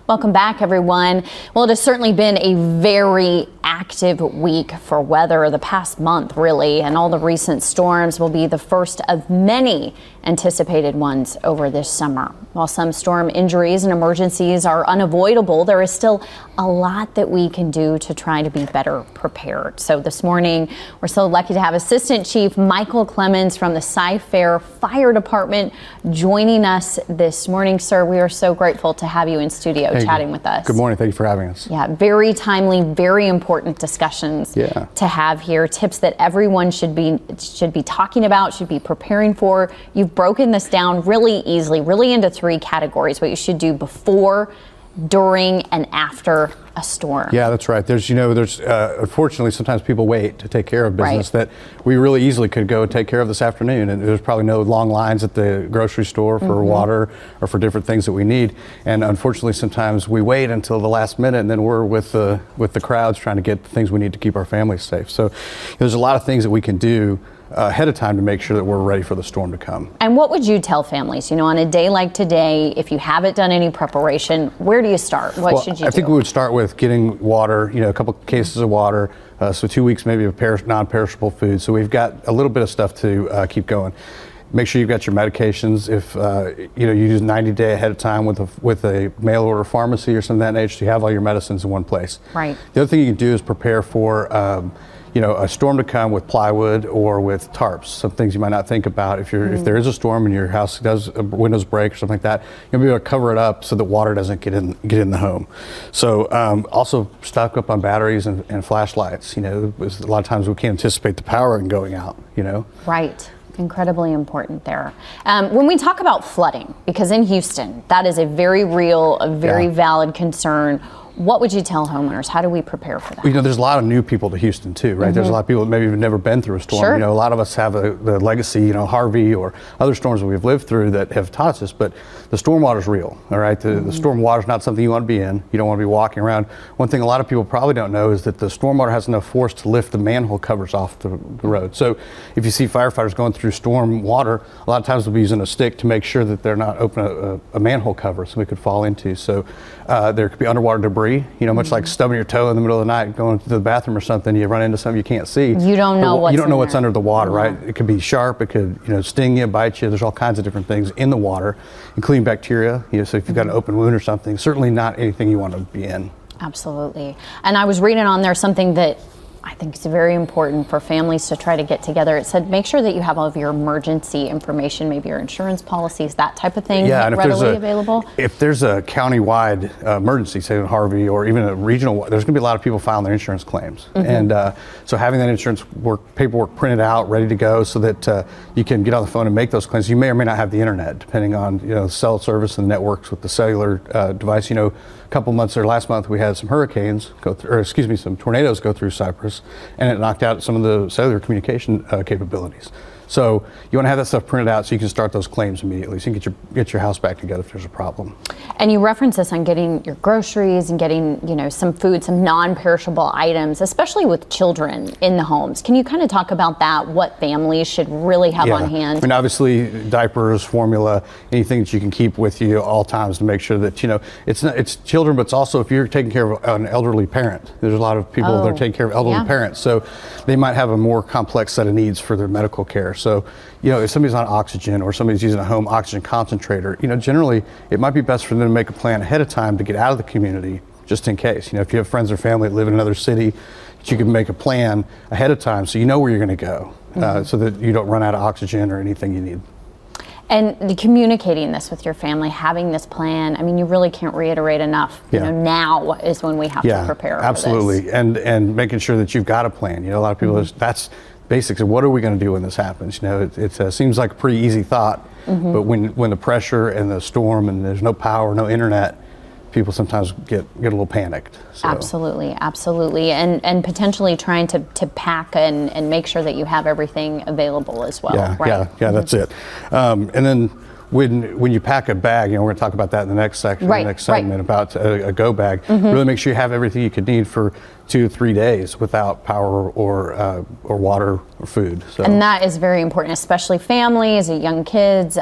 Welcome back, everyone. Well, it has certainly been a very active week for weather the past month, really, and all the recent storms will be the first of many anticipated ones over this summer. While some storm injuries and emergencies are unavoidable, there is still a lot that we can do to try to be better prepared. So this morning, we're so lucky to have Assistant Chief Michael Clements from the Cy-Fair Fire Department joining us this morning. Sir, we are so grateful to have you in studio chatting with us. Good morning. Thank you for having us. Yeah, very timely, very important discussions to have here. Tips that everyone should be talking about, should be preparing for. You've broken this down really easily, really into three categories: what you should do before, during, and after a storm. Yeah, that's right. There's unfortunately sometimes people wait to take care of business that we really easily could go take care of this afternoon, and there's probably no long lines at the grocery store for water or for different things that we need. And unfortunately, sometimes we wait until the last minute, and then we're with the crowds trying to get the things we need to keep our families safe. So there's a lot of things that we can do ahead of time to make sure that we're ready for the storm to come. And what would you tell families, on a day like today, if you haven't done any preparation, where do you start? What should you do? I think we would start with getting water, a couple cases of water, so 2 weeks maybe of non-perishable food. So we've got a little bit of stuff to keep going. Make sure you've got your medications. If you use 90-day ahead of time with a mail order pharmacy or something of that nature, so you have all your medicines in one place. Right. The other thing you can do is prepare for a storm to come with plywood or with tarps. Some things you might not think about. If there is a storm and your house does windows break or something like that, you'll be able to cover it up so that water doesn't get in the home. So also stock up on batteries and flashlights. A lot of times we can't anticipate the power going out. Right. Incredibly important there. When we talk about flooding, because in Houston, that is a very real, a very valid concern. What would you tell homeowners? How do we prepare for that? There's a lot of new people to Houston too, right? There's a lot of people that maybe have never been through a storm. Sure. A lot of us have the legacy, Harvey or other storms that we've lived through that have taught us, but the storm water is real, all right? The storm water is not something you want to be in. You don't want to be walking around. One thing a lot of people probably don't know is that the storm water has enough force to lift the manhole covers off the road. So if you see firefighters going through storm water, a lot of times they'll be using a stick to make sure that they're not opening a manhole cover so we could fall into. So there could be underwater debris, much like stubbing your toe in the middle of the night going to the bathroom or something. You run into something you can't see. You don't know what's under the water, right? It could be sharp. It could sting you, bite you. There's all kinds of different things in the water, including bacteria. So if you've got an open wound or something, certainly not anything you want to be in. Absolutely. And I was reading on there something that I think it's very important for families to try to get together. It said make sure that you have all of your emergency information, maybe your insurance policies, that type of thing, readily available. If there's a county-wide emergency, say in Harvey, or even a regional, there's going to be a lot of people filing their insurance claims. And so having that insurance paperwork printed out, ready to go, so that you can get on the phone and make those claims. You may or may not have the internet, depending on cell service and networks with the cellular device. A couple months or last month we had some hurricanes some tornadoes go through Cyprus, and it knocked out some of the cellular communication capabilities. So you want to have that stuff printed out so you can start those claims immediately, so you can get your house back together if there's a problem. And you reference this on getting your groceries and getting some food, some non-perishable items, especially with children in the homes. Can you kind of talk about that? What families should really have on hand? Obviously diapers, formula, anything that you can keep with you all times to make sure that it's children, but it's also if you're taking care of an elderly parent. There's a lot of people that are taking care of elderly parents, so they might have a more complex set of needs for their medical care. So, if somebody's on oxygen or somebody's using a home oxygen concentrator, generally it might be best for them to make a plan ahead of time to get out of the community just in case. If you have friends or family that live in another city, that you can make a plan ahead of time so you know where you're going to go so that you don't run out of oxygen or anything you need. And communicating this with your family, having this plan, you really can't reiterate enough. Now is when we have to prepare absolutely. for this. And making sure that you've got a plan. A lot of people, that's basics of what are we going to do when this happens. It seems like a pretty easy thought, but when the pressure and the storm and there's no power, no internet, people sometimes get a little panicked. So. Absolutely. And potentially trying to pack and make sure that you have everything available as well. Yeah, that's it. And then when you pack a bag, we're going to talk about that in the next section, the next segment about a go bag. Really make sure you have everything you could need for 2 to 3 days without power or water or food. So. And that is very important, especially families and young kids.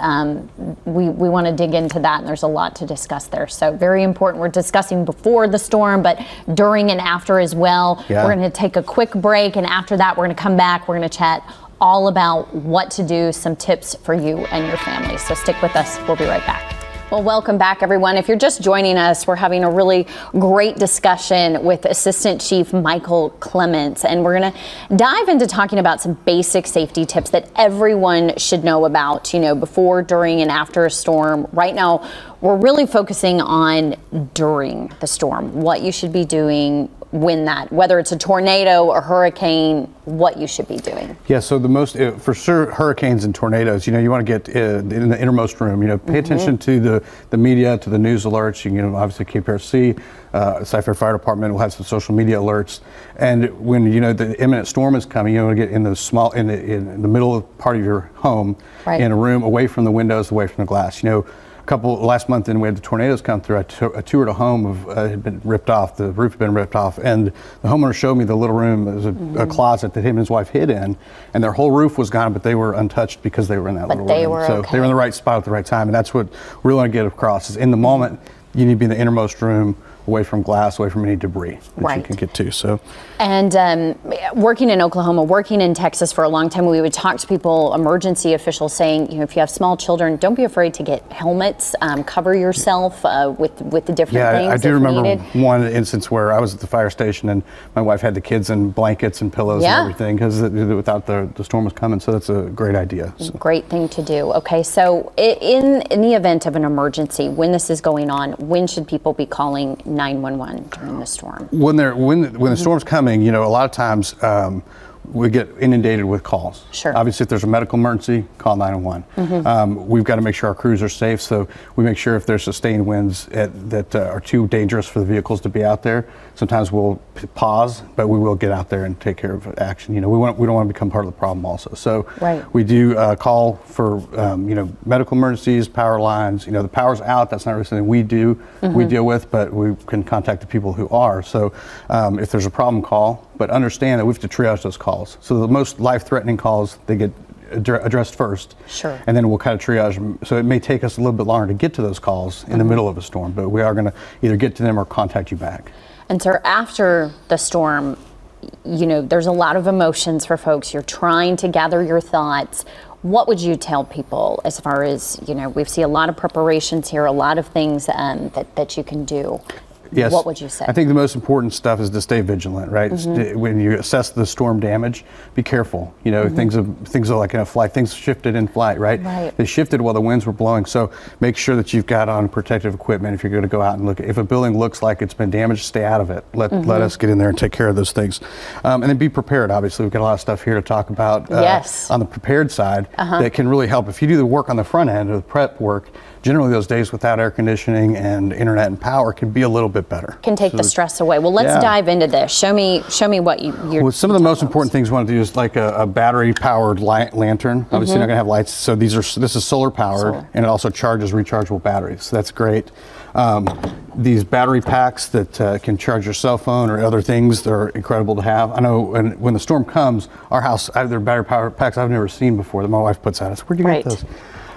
We want to dig into that, and there's a lot to discuss there. So very important. We're discussing before the storm, but during and after as well. Yeah. We're going to take a quick break, and after that, we're going to come back. We're going to chat all about what to do, some tips for you and your family. So stick with us. We'll be right back. Well, welcome back, everyone. If you're just joining us, we're having a really great discussion with Assistant Chief Michael Clements, and we're going to dive into talking about some basic safety tips that everyone should know about, before, during, and after a storm. Right now, we're really focusing on during the storm, what you should be doing whether it's a tornado or hurricane, what you should be doing. Yeah, so the most, for sure, hurricanes and tornadoes, you want to get in the innermost room, pay attention to the media, to the news alerts. You can, obviously KPRC, Cypher Fire Department will have some social media alerts. And when, the imminent storm is coming, you want to get in the middle part of your home, in a room away from the windows, away from the glass. Last month, we had the tornadoes come through. I toured a home had been ripped off. The roof had been ripped off, and the homeowner showed me the little room. There was a closet that him and his wife hid in, and their whole roof was gone, but they were untouched because they were in that little room. So they were in the right spot at the right time, and that's what we really want to get across. Is in the moment, you need to be in the innermost room, away from glass, away from any debris that you can get to. So, and working in Oklahoma, working in Texas for a long time, we would talk to people, emergency officials, saying, if you have small children, don't be afraid to get helmets. Cover yourself with the different things. Yeah, I do remember one instance where I was at the fire station and my wife had the kids in blankets and pillows and everything because without the storm was coming. So that's a great idea. So. Great thing to do. Okay, so in the event of an emergency, when this is going on, when should people be calling 911 during the storm? When the storm's coming, a lot of times we get inundated with calls. Sure. Obviously, if there's a medical emergency, call 911. We've got to make sure our crews are safe, so we make sure if there's sustained winds that are too dangerous for the vehicles to be out there. Sometimes we'll pause, but we will get out there and take care of action. We don't want to become part of the problem also. So we do call for medical emergencies, power lines. The power's out. That's not really something we do. We deal with, but we can contact the people who are. So if there's a problem, call. But understand that we have to triage those calls. So the most life-threatening calls, they get addressed first. Sure. And then we'll kind of triage them. So it may take us a little bit longer to get to those calls in the middle of a storm, but we are going to either get to them or contact you back. And so after the storm, there's a lot of emotions for folks. You're trying to gather your thoughts. What would you tell people as far as, we see a lot of preparations here, a lot of things that you can do. Yes. What would you say? I think the most important stuff is to stay vigilant, right? When you assess the storm damage, be careful. Things are like in a flight. Things shifted in flight, right? They shifted while the winds were blowing. So make sure that you've got on protective equipment if you're going to go out and look. If a building looks like it's been damaged, stay out of it. Let us get in there and take care of those things. And then be prepared. Obviously, we've got a lot of stuff here to talk about on the prepared side that can really help. If you do the work on the front end, or the prep work, generally those days without air conditioning and internet and power can be a little bit better. Can take the stress away. Well, let's dive into this. Show me what you're. Well, some of the most important things we want to do is like a battery-powered lantern. Obviously, you're not going to have lights. So this is solar-powered, and it also charges rechargeable batteries. So that's great. These battery packs that can charge your cell phone or other things, they're incredible to have. I know when the storm comes, our house, there are battery power packs I've never seen before that my wife puts out. I said, where'd you get those?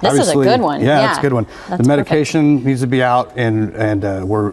This is a good one. Yeah, that's a good one. The medication needs to be out, and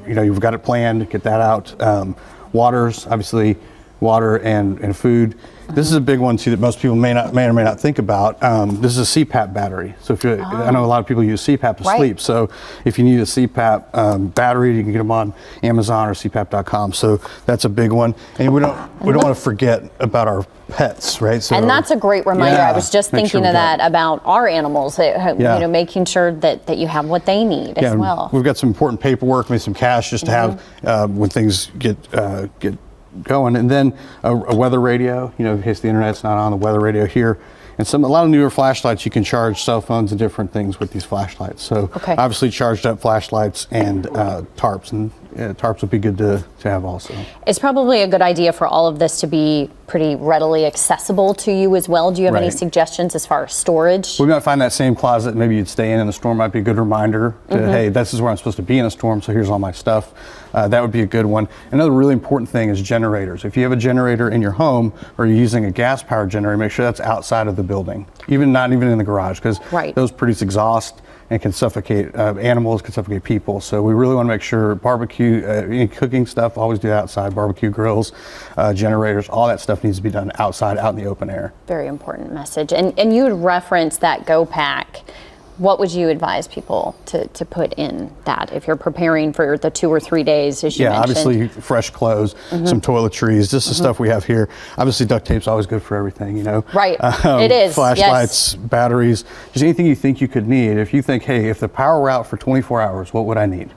you've got it planned. Get that out. Waters, obviously, water and food. This is a big one too that most people may or may not think about. This is a CPAP battery. So if I know a lot of people use CPAP to sleep. So if you need a CPAP battery, you can get them on Amazon or CPAP.com. So that's a big one. And we don't want to forget about our pets, right? So, and that's a great reminder. I was just thinking of that about our animals. Making sure that you have what they need as well. We've got some important paperwork, maybe some cash just to have when things get going, and then a weather radio, in case the internet's not on, the weather radio here, and a lot of newer flashlights. You can charge cell phones and different things with these flashlights. So obviously charged up flashlights and tarps, and tarps would be good to have also. It's probably a good idea for all of this to be pretty readily accessible to you as well. Do you have any suggestions as far as storage? We might find that same closet maybe you'd stay in the storm. Might be a good reminder to, hey, this is where I'm supposed to be in a storm, so here's all my stuff. That would be a good one. Another really important thing is generators. If you have a generator in your home or you're using a gas-powered generator, make sure that's outside of the building, not even in the garage, because those produce exhaust and can suffocate animals, can suffocate people. So we really want to make sure barbecue, any cooking stuff, always do outside. Barbecue grills, generators, all that stuff needs to be done outside, out in the open air. Very important message. And you would reference that Go Pack. What would you advise people to put in that if you're preparing for the 2 or 3 days, as you mentioned? Obviously fresh clothes, some toiletries, just the stuff we have here. Obviously duct tape's always good for everything, you know. Right, it is. Flashlights, batteries, just anything you think you could need. If you think, hey, if the power were out for 24 hours, what would I need?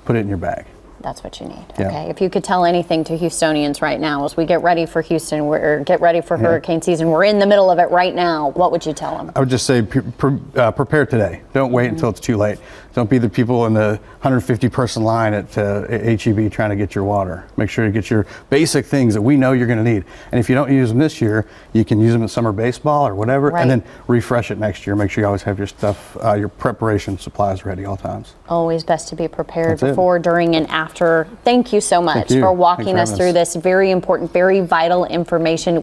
Put it in your bag. That's what you need. Okay. If you could tell anything to Houstonians right now as we get ready for Houston, or get ready for hurricane season, we're in the middle of it right now, what would you tell them? I would just say prepare today. Don't wait until it's too late. Don't be the people in the 150 person line at HEB trying to get your water. Make sure you get your basic things that we know you're going to need. And if you don't use them this year, you can use them in summer baseball or whatever, and then refresh it next year. Make sure you always have your stuff, your preparation supplies ready all times. Always best to be prepared before, during, and after. Thank you so much for walking us through this very important, very vital information.